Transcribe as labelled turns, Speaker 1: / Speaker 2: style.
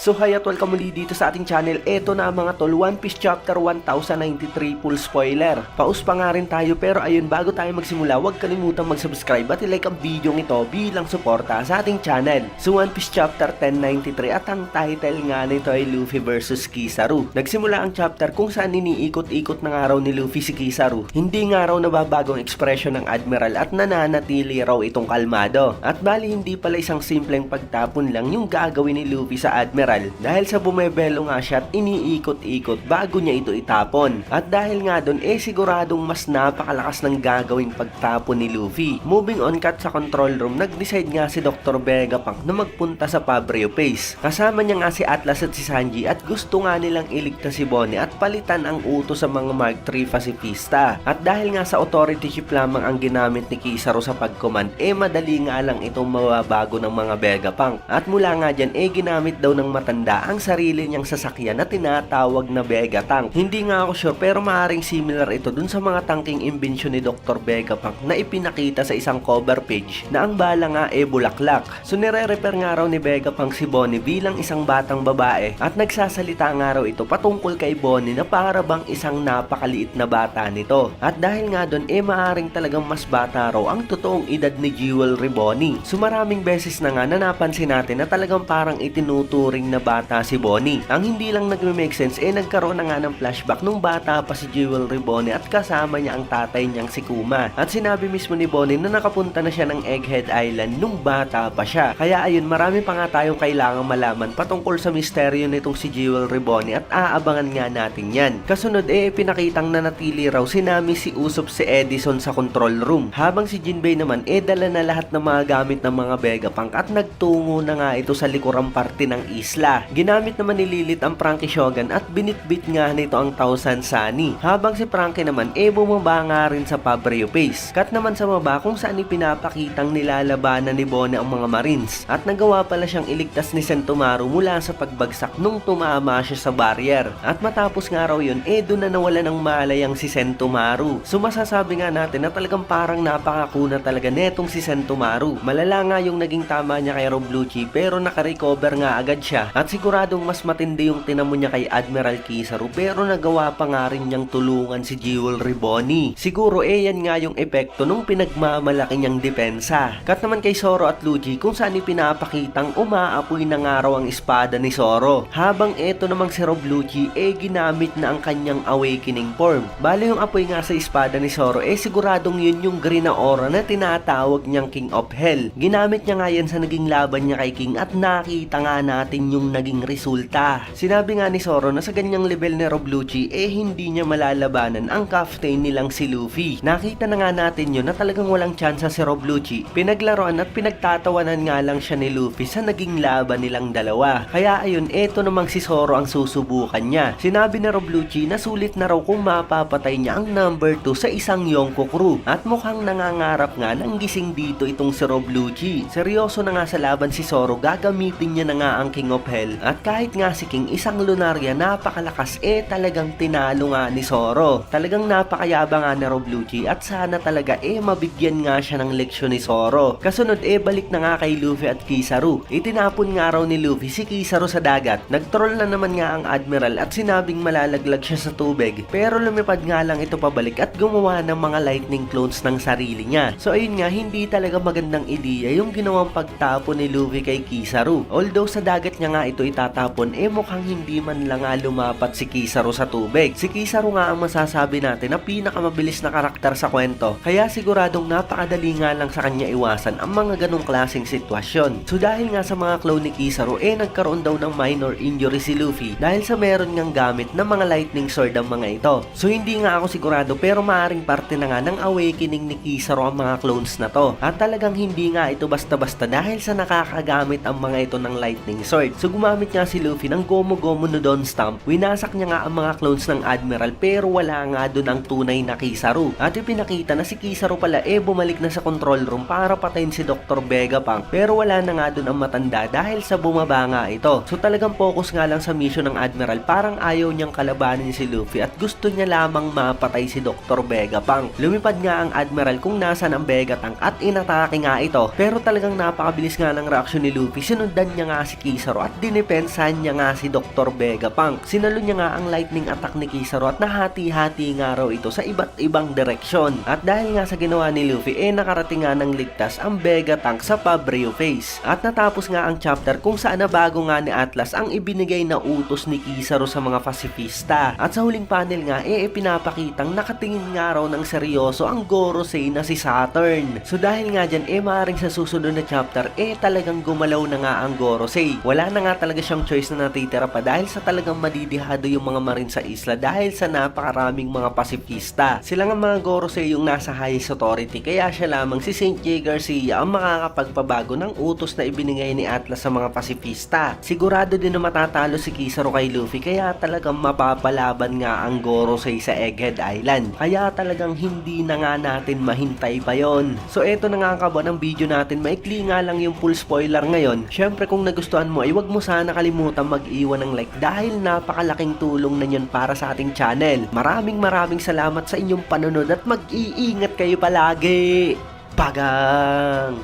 Speaker 1: So hi at welcome muli dito sa ating channel. Eto na mga tol, One Piece Chapter 1093 full spoiler. Paus pa nga rin tayo pero ayun, bago tayo magsimula, huwag kalimutang mag-subscribe at i-like ang video ito bilang suporta sa ating channel. So One Piece Chapter 1093 at ang title nga nito ay Luffy vs Kizaru. Nagsimula ang chapter kung saan iniikot-ikot na nga raw ni Luffy si Kizaru. Hindi nga raw nababagong ekspresyon ng Admiral at nananatili raw itong kalmado. At bali hindi pala isang simpleng pagtapon lang yung gagawin ni Luffy sa Admiral dahil sa bumebelo nga siya at iniikot-ikot bago niya ito itapon. At dahil nga doon siguradong mas napakalakas ng gagawing pagtapon ni Luffy. Moving on cut sa control room, nag-decide nga si Dr. Vegapunk na magpunta sa Fabryo Base. Kasama niya nga si Atlas at si Sanji at gusto nga nilang iligtas si Bonnie at palitan ang utos sa mga Mark III pacifista. At dahil nga sa authority ship lamang ang ginamit ni Kizaru sa pagcommand, madali nga lang itong mababago ng mga Vegapunk. At mula nga dyan ginamit daw ng matanda ang sarili niyang sasakyan na tinatawag na Vegatank. Hindi nga ako sure pero maaaring similar ito dun sa mga tangking imbensyon ni Dr. Vegapunk na ipinakita sa isang cover page na ang bala nga bulaklak. So nire-repair nga raw ni Vegapunk si Bonnie bilang isang batang babae at nagsasalita nga raw ito patungkol kay Bonnie na para bang isang napakaliit na bata nito. At dahil nga dun maaaring talagang mas bata raw ang totoong edad ni Jewelry Bonnie. So maraming beses na nga napansin natin na talagang parang itinuturing na bata si Bonnie. Ang hindi lang nagme-make sense nagkaroon na nga ng flashback nung bata pa si Jewelry Bonnie at kasama niya ang tatay niyang si Kuma. At sinabi mismo ni Bonnie na nakapunta na siya ng Egghead Island nung bata pa siya. Kaya ayun, marami pa nga tayong kailangang malaman patungkol sa misteryo nitong si Jewelry Bonnie at aabangan nga natin yan. Kasunod pinakitang nanatili raw si Nami, si Usopp, si Edison sa control room. Habang si Jinbei naman dala na lahat ng mga gamit ng mga Vegapunk at nagtungo na nga ito sa likurang parte ng isla. Ginamit naman ni Lilith ang Franky Shogun at binitbit nga nito ang Thousand Sunny. Habang si Franky naman bumaba nga rin sa Fabryo Base. Cut naman sa baba kung saan ipinapakitang nilalabanan ni Bonnie ang mga Marines. At nagawa pala siyang iligtas ni Sentomaru mula sa pagbagsak nung tumama siya sa barrier. At matapos nga raw yun, doon na nawala ng malay ang si Sentomaru. So masasabi nga natin na talagang parang napakakuna talaga netong si Sentomaru. Malala nga yung naging tama niya kay Rob Lucci pero nakarecover nga agad siya. At siguradong mas matindi yung tinamo niya kay Admiral Kizaru pero nagawa pa nga rin niyang tulungan si Jewelry Bonnie. Siguro yan nga yung epekto nung pinagmamalaki niyang depensa. Cut naman kay Zoro at Luffy kung saan ipinapakitang umaapoy na nga raw ang espada ni Zoro. Habang eto namang si Rob Lucci ginamit na ang kanyang awakening form. Bale yung apoy nga sa espada ni Zoro siguradong yun yung green na aura na tinatawag niyang King of Hell. Ginamit niya nga yan sa naging laban niya kay King at nakita nga natin yung naging resulta. Sinabi nga ni Zoro na sa ganyang level ni Rob Lucci hindi niya malalabanan ang captain nilang si Luffy. Nakita na nga natin yun na talagang walang tsansa si Rob Lucci. Pinaglaruan at pinagtatawanan nga lang siya ni Luffy sa naging laban nilang dalawa. Kaya ayun, eto namang si Zoro ang susubukan niya. Sinabi ni Rob Lucci na sulit na raw kung mapapatay niya ang number 2 sa isang Yonko crew. At mukhang nangangarap nga ng gising dito itong si Rob Lucci. Seryoso na nga sa laban si Zoro, gagamitin niya na nga ang King of Hell. At kahit nga si King isang Lunaria napakalakas talagang tinalo nga ni Zoro. Talagang napakayabang nga ni Rob Lucci at sana talaga mabigyan nga siya ng leksyon ni Zoro. Kasunod balik na nga kay Luffy at Kizaru. Itinapon nga raw ni Luffy si Kizaru sa dagat. Nagtroll na naman nga ang Admiral at sinabing malalaglag siya sa tubig. Pero lumipad nga lang ito pabalik at gumawa ng mga lightning clones ng sarili niya. So ayun nga, hindi talaga magandang ideya yung ginawang pagtapon ni Luffy kay Kizaru. Although sa dagat niya nga ito itatapon, mukhang hindi man lang nga lumapat si Kizaru sa tubig. Si Kizaru nga ang masasabi natin na pinakamabilis na karakter sa kwento. Kaya siguradong napakadali nga lang sa kanya iwasan ang mga ganong klaseng sitwasyon. So dahil nga sa mga clone ni Kizaru, nagkaroon daw ng minor injury si Luffy dahil sa meron ngang gamit ng mga lightning sword ang mga ito. So hindi nga ako sigurado pero maaring parte na nga ng awakening ni Kizaru ang mga clones na to. At talagang hindi nga ito basta-basta dahil sa nakakagamit ang mga ito ng lightning sword. So gumamit nga si Luffy ng Gomu Gomu no Don Stamp. Winasak niya nga ang mga clones ng Admiral pero wala nga dun ang tunay na Kizaru. At ipinakita na si Kizaru pala bumalik na sa control room para patayin si Dr. Vegapunk pero wala na nga dun ang matanda dahil sa bumaba nga ito. So talagang focus nga lang sa mission ng Admiral, parang ayaw niyang kalabanin si Luffy at gusto niya lamang mapatay si Dr. Vegapunk. Lumipad nga ang Admiral kung nasan ang Vegatank at inatake nga ito pero talagang napakabilis nga ng reaksyon ni Luffy. Sinundan niya nga si Kizaru at at dinepensahan niya nga si Dr. Vegapunk. Sinalo niya nga ang lightning attack ni Kizaru at nahati-hati nga raw ito sa iba't ibang direksyon. At dahil nga sa ginawa ni Luffy, nakarating nga ng ligtas ang Vegapunk sa Pabreo Face. At natapos nga ang chapter kung saan nabago nga ni Atlas ang ibinigay na utos ni Kizaru sa mga pasifista. At sa huling panel nga, pinapakitang nakatingin nga raw ng seryoso ang Gorosei na si Saturn. So dahil nga dyan, maaaring sa susunod na chapter, talagang gumalaw na nga ang Gorosei. Wala na nga talaga siyang choice na natitira pa dahil sa talagang madidihado yung mga marine sa isla dahil sa napakaraming mga pasifista. Sila nga mga Gorosei yung nasa highest authority, kaya siya lamang si Saint J. Garcia ang makakapagpabago ng utos na ibinigay ni Atlas sa mga pasifista. Sigurado din na matatalo si Kizaru kay Luffy, kaya talagang mapapalaban nga ang Gorosei sa Egghead Island. Kaya talagang hindi na nga natin mahintay pa yon. So eto na nga kabuan ang video natin. Maikli nga lang yung full spoiler ngayon. Syempre kung nagustuhan mo ay wag mo sana kalimutan mag-iwan ng like dahil napakalaking tulong na yun para sa ating channel. Maraming salamat sa inyong panonood at mag-iingat kayo palagi. Pagang!